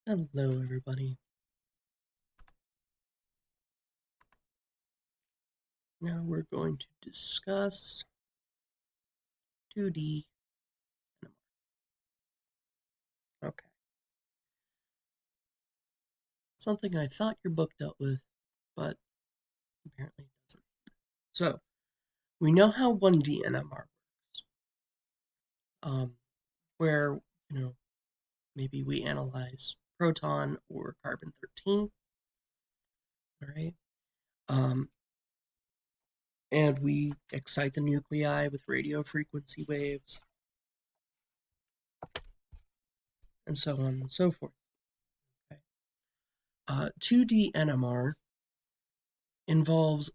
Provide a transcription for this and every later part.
Hello, everybody. Now we're going to discuss 2D. Okay. Something I thought your book dealt with, but apparently it doesn't. So, we know how 1D NMR works, where, maybe we analyze proton or carbon-13, all right? And we excite the nuclei with radio frequency waves, and so on and so forth. Okay. 2D NMR involves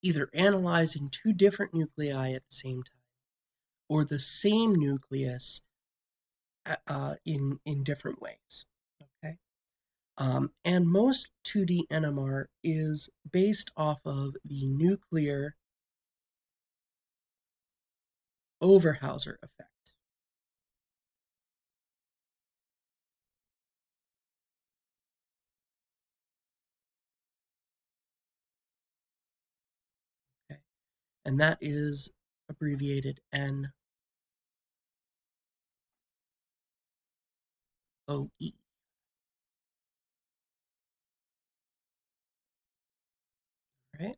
either analyzing two different nuclei at the same time or the same nucleus in different ways. Okay, and most 2D NMR is based off of the nuclear Overhauser effect. Okay, and that is abbreviated NOE. Right?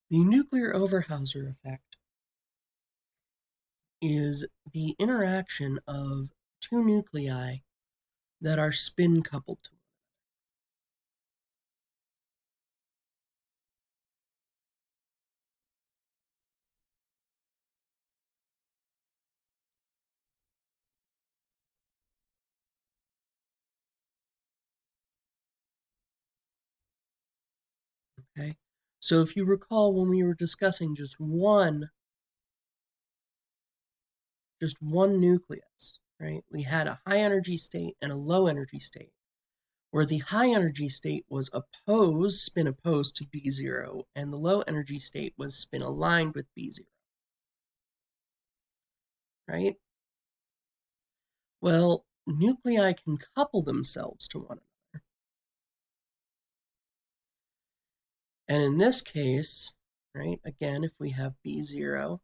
The nuclear Overhauser effect is the interaction of two nuclei that are spin coupled to one. Okay, so if you recall when we were discussing just one nucleus, right? We had a high energy state and a low energy state, where the high energy state was spin opposed to B0, and the low energy state was spin aligned with B0, right? Well, nuclei can couple themselves to one another. And in this case, right, again, if we have B0,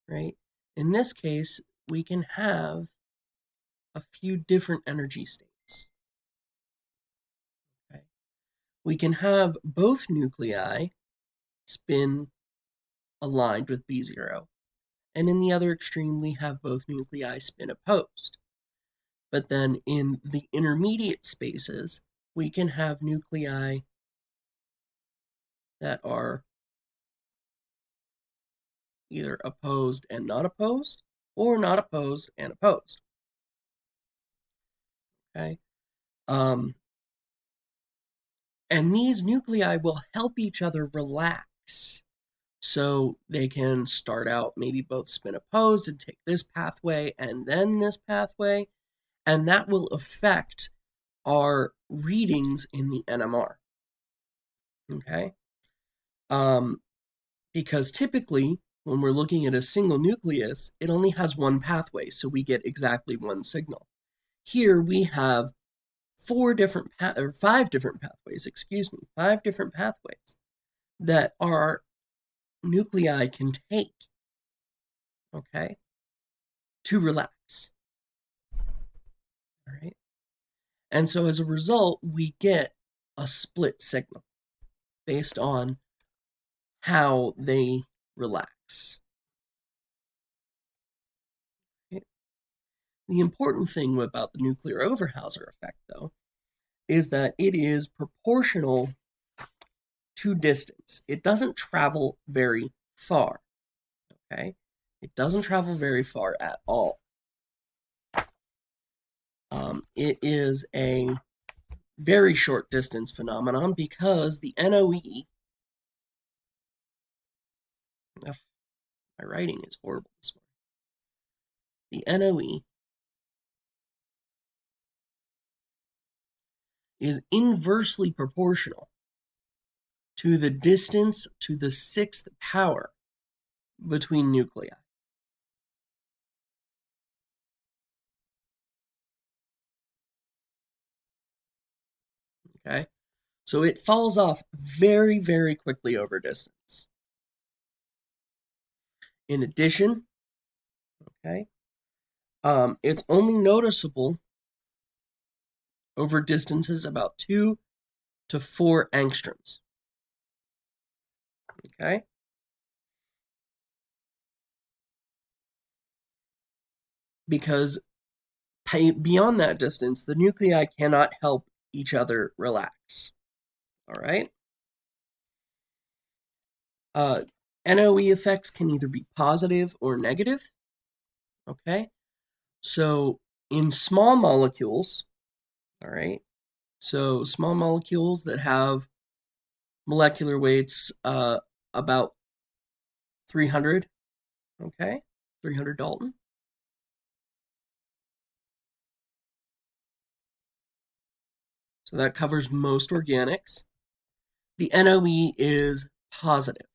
right, in this case, we can have a few different energy states. Okay. We can have both nuclei spin aligned with B0, and in the other extreme, we have both nuclei spin opposed. But then in the intermediate spaces, we can have nuclei that are either opposed and not opposed, or not opposed and opposed. Okay? And these nuclei will help each other relax. So they can start out maybe both spin opposed and take this pathway and then this pathway, and that will affect our readings in the NMR. Okay? Because typically, when we're looking at a single nucleus, it only has one pathway, so we get exactly one signal. Here we have 5 different pathways, 5 different pathways that our nuclei can take, okay, to relax. All right. And so as a result, we get a split signal based on how they relax. Okay. The important thing about the nuclear Overhauser effect, though, is that it is proportional to distance. It doesn't travel very far. Okay? It doesn't travel very far at all. It is a very short distance phenomenon because the NOE, my writing is horrible this morning. The NOE is inversely proportional to the distance to the 6th power between nuclei. okay? So it falls off very, very quickly over distance. In addition, okay, it's only noticeable over distances about 2 to 4 angstroms, okay? Because beyond that distance, the nuclei cannot help each other relax, all right? NOE effects can either be positive or negative, okay? So in small molecules, all right, so small molecules that have molecular weights about 300, okay, 300 Dalton. So that covers most organics. The NOE is positive.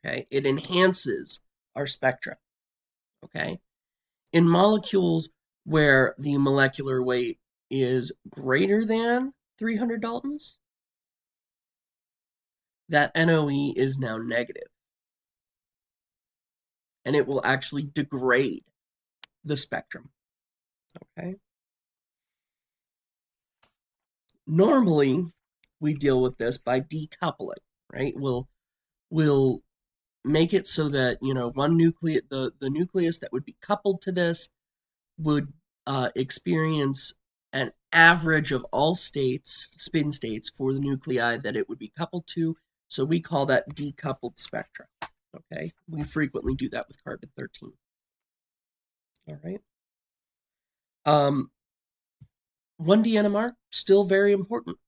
Okay, it enhances our spectra. Okay, in molecules where the molecular weight is greater than 300 Daltons, that NOE is now negative, and it will actually degrade the spectrum. Okay. Normally, we deal with this by decoupling, right? We'll make it so that one nucleus, the nucleus that would be coupled to this, would experience an average of all states, spin states, for the nuclei that it would be coupled to. So we call that decoupled spectra. Okay, we frequently do that with carbon 13. All right. 1D NMR, still very important.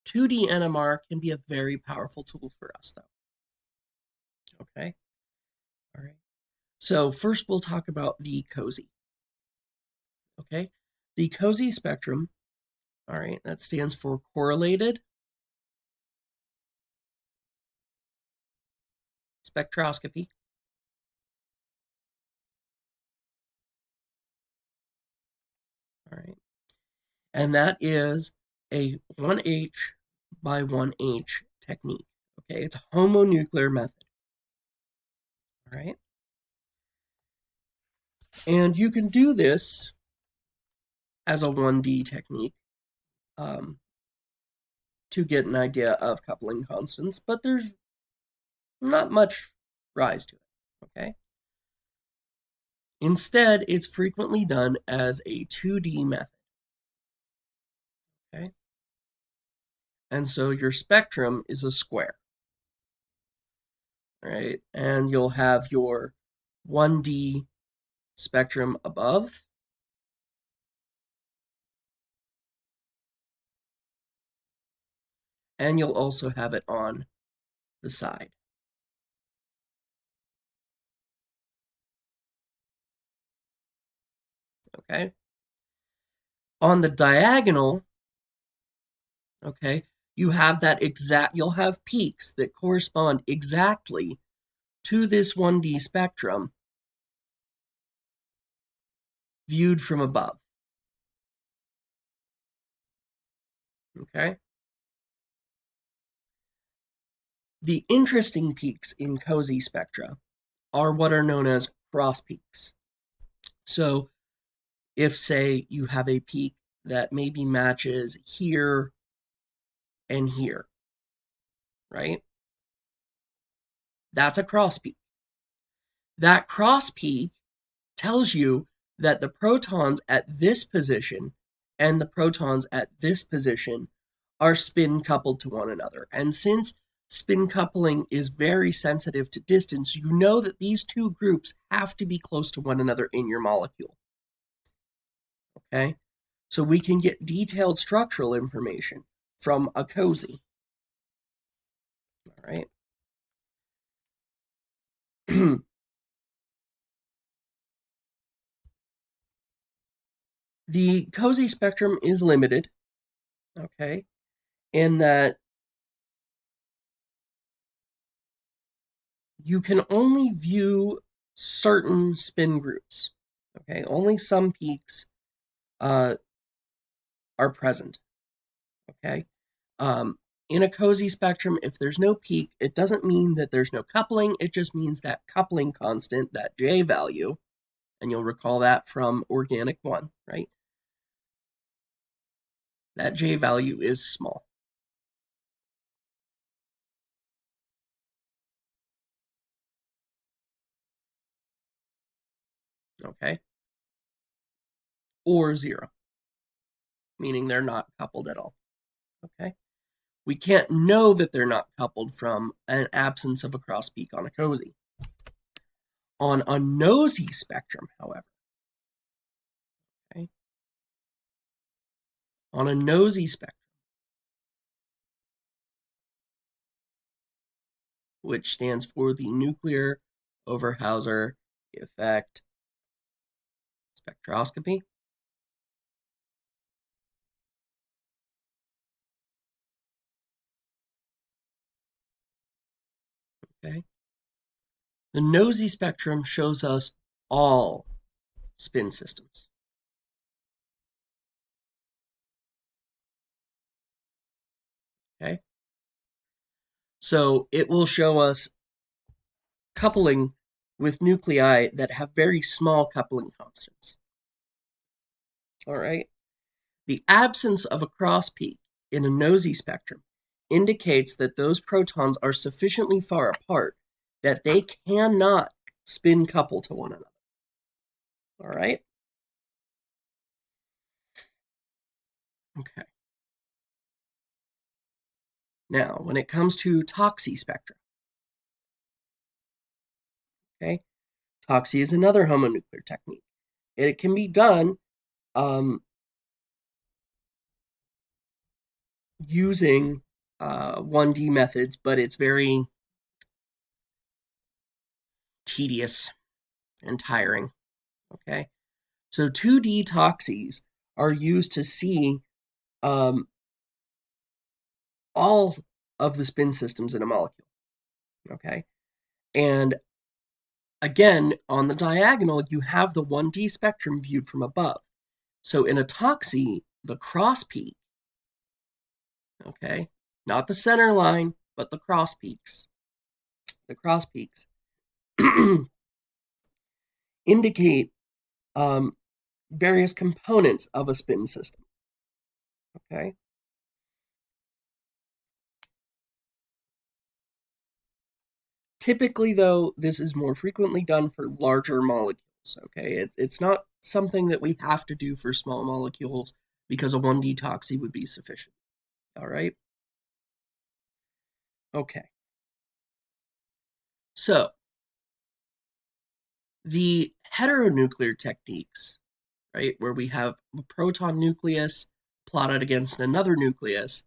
2D NMR can be a very powerful tool for us, though. Okay. All right. So first we'll talk about the COSY. Okay. The COSY spectrum, all right, that stands for correlated spectroscopy. All right. And that is a 1H by 1H technique. Okay. It's a homonuclear method. All right. And you can do this as a 1D technique to get an idea of coupling constants, but there's not much rise to it. Okay. Instead, it's frequently done as a 2D method. Okay. And so your spectrum is a square. Right? And you'll have your 1D spectrum above. And you'll also have it on the side. Okay. On the diagonal, okay, you have you'll have peaks that correspond exactly to this 1D spectrum viewed from above. Okay. The interesting peaks in COSY spectra are what are known as cross peaks. So if, say, you have a peak that maybe matches here and here, right? That's a cross peak. That cross peak tells you that the protons at this position and the protons at this position are spin coupled to one another. And since spin coupling is very sensitive to distance, you know that these two groups have to be close to one another in your molecule. Okay? So we can get detailed structural information from a COSY. All right? The COSY spectrum is limited, okay, in that you can only view certain spin groups, Okay, only some peaks are present. Okay, in a cozy spectrum, if there's no peak, it doesn't mean that there's no coupling. It just means that coupling constant, that J value, and you'll recall that from organic 1, right? That J value is small. Okay, or 0, meaning they're not coupled at all. Okay, we can't know that they're not coupled from an absence of a cross peak on a cozy. On a nosy spectrum, however, okay, on a nosy spectrum, which stands for the nuclear Overhauser effect spectroscopy. Okay, the nosy spectrum shows us all spin systems. Okay, so it will show us coupling with nuclei that have very small coupling constants. All right, the absence of a cross peak in a nosy spectrum indicates that those protons are sufficiently far apart that they cannot spin couple to one another. All right? Okay. Now, when it comes to toxy spectra, okay, toxy is another homonuclear technique. It can be done using 1D methods, but it's very tedious and tiring. Okay, so 2D toxies are used to see all of the spin systems in a molecule. Okay, and again, on the diagonal, you have the 1D spectrum viewed from above. So in a toxy, the cross peak, okay, not the center line, but the cross peaks. The cross peaks indicate various components of a spin system. Okay. Typically, though, this is more frequently done for larger molecules. Okay, it's not something that we have to do for small molecules because a 1D toxy would be sufficient. All right. Okay. So the heteronuclear techniques, right, where we have a proton nucleus plotted against another nucleus,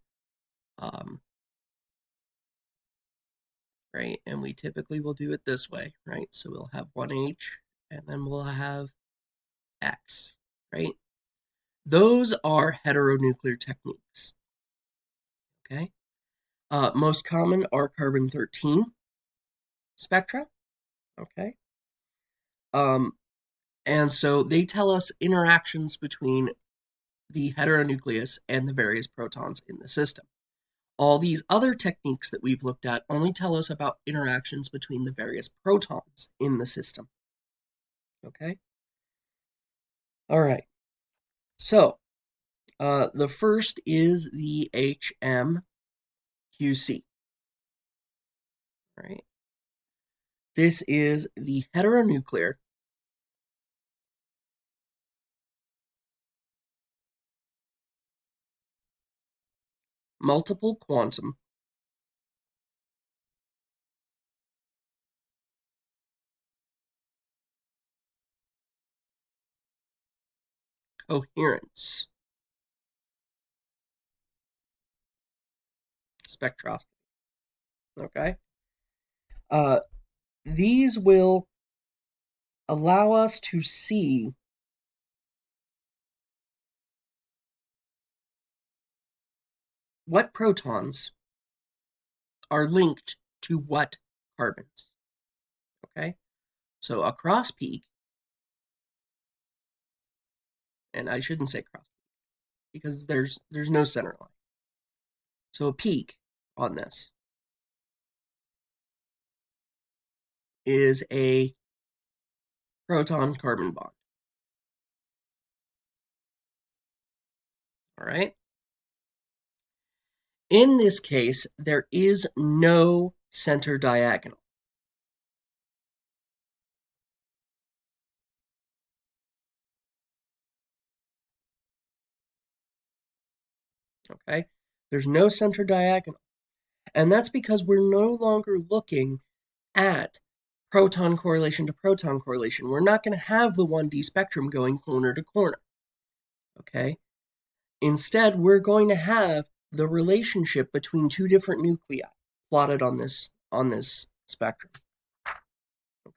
right, and we typically will do it this way, right? So we'll have 1H and then we'll have X, right? Those are heteronuclear techniques. Okay. Most common are carbon-13 spectra. Okay. And so they tell us interactions between the heteronucleus and the various protons in the system. All these other techniques that we've looked at only tell us about interactions between the various protons in the system. Okay? All right. So, the first is the HMQC. Right? This is the heteronuclear multiple quantum coherence spectroscopy. Okay? These will allow us to see what protons are linked to what carbons. Okay? So a cross peak and I shouldn't say cross because there's no center line. So a peak on this is a proton-carbon bond. All right? In this case, there is no center diagonal. Okay? There's no center diagonal. And that's because we're no longer looking at proton correlation to proton correlation. We're not going to have the 1D spectrum going corner to corner. Okay? Instead, we're going to have the relationship between two different nuclei plotted on this spectrum.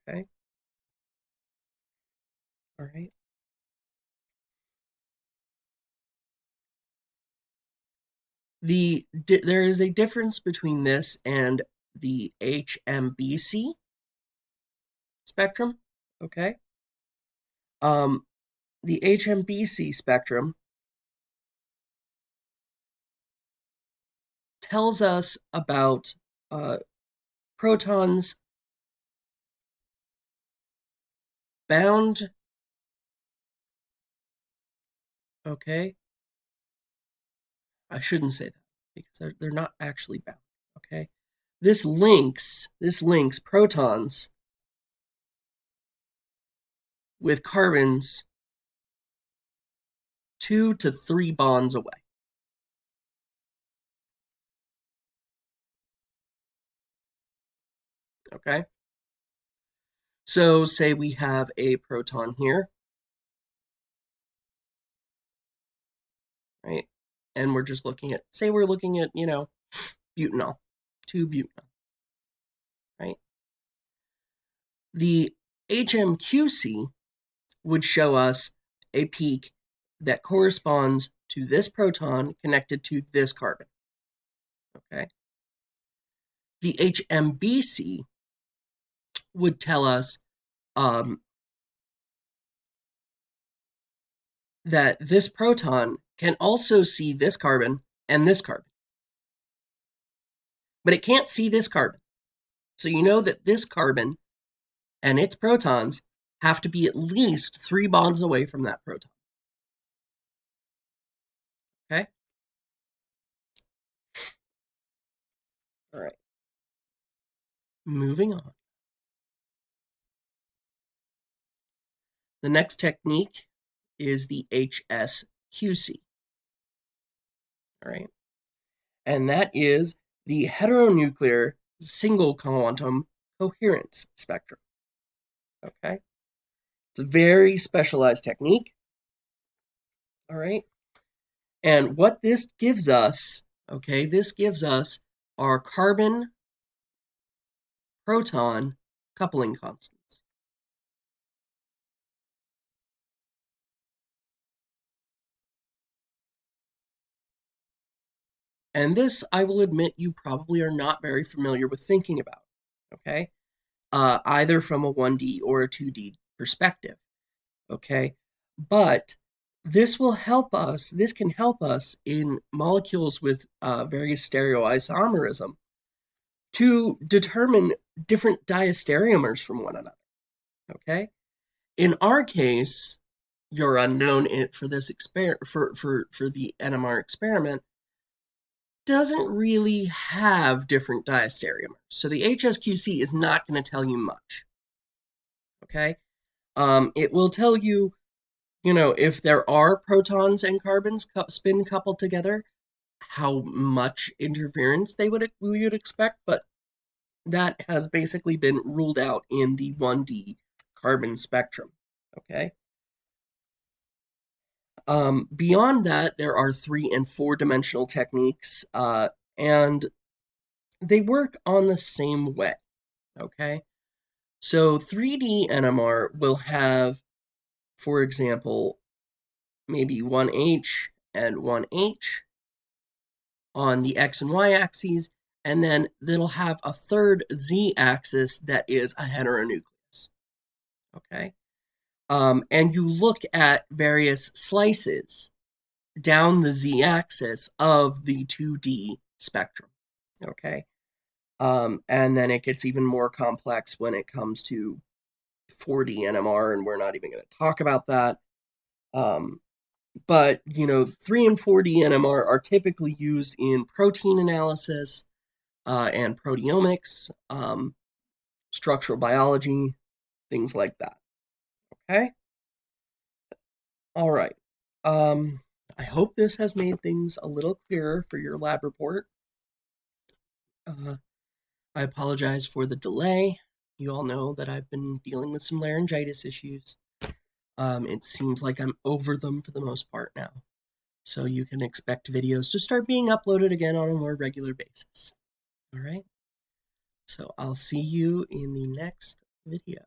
Okay? All right. There is a difference between this and the HMBC spectrum. Okay. The HMBC spectrum tells us about protons bound. Okay. I shouldn't say that because they're not actually bound. Okay. This links protons with carbons 2 to 3 bonds away. Okay. So say we have a proton here, right? And we're just looking at, say we're looking at, butanol, 2-butanol, right? The HMQC would show us a peak that corresponds to this proton connected to this carbon, okay? The HMBC would tell us that this proton can also see this carbon and this carbon. But it can't see this carbon. So you know that this carbon and its protons have to be at least 3 bonds away from that proton. Okay? All right. Moving on. The next technique is the HSQC. All right. And that is the heteronuclear single quantum coherence spectrum. Okay. It's a very specialized technique. All right. And what this gives us, okay, this gives us our carbon proton coupling constants. And this, I will admit, you probably are not very familiar with thinking about, okay? Either from a 1D or a 2D perspective, okay? But this will help us, this can help us in molecules with various stereoisomerism to determine different diastereomers from one another, okay? In our case, your unknown for this for the NMR experiment doesn't really have different diastereomers. So the HSQC is not going to tell you much. Okay? It will tell you, if there are protons and carbons spin coupled together, how much interference we would expect, but that has basically been ruled out in the 1D carbon spectrum. Okay? Beyond that, there are 3- and 4-dimensional techniques, and they work on the same way, okay? So 3D NMR will have, for example, maybe 1H and 1H on the X and Y axes, and then it'll have a third Z axis that is a heteronucleus, okay? and you look at various slices down the z-axis of the 2D spectrum, okay? And then it gets even more complex when it comes to 4D NMR, and we're not even going to talk about that. But, 3 and 4D NMR are typically used in protein analysis and proteomics, structural biology, things like that. Okay? All right. I hope this has made things a little clearer for your lab report. I apologize for the delay. You all know that I've been dealing with some laryngitis issues. It seems like I'm over them for the most part now. So you can expect videos to start being uploaded again on a more regular basis. All right? So I'll see you in the next video.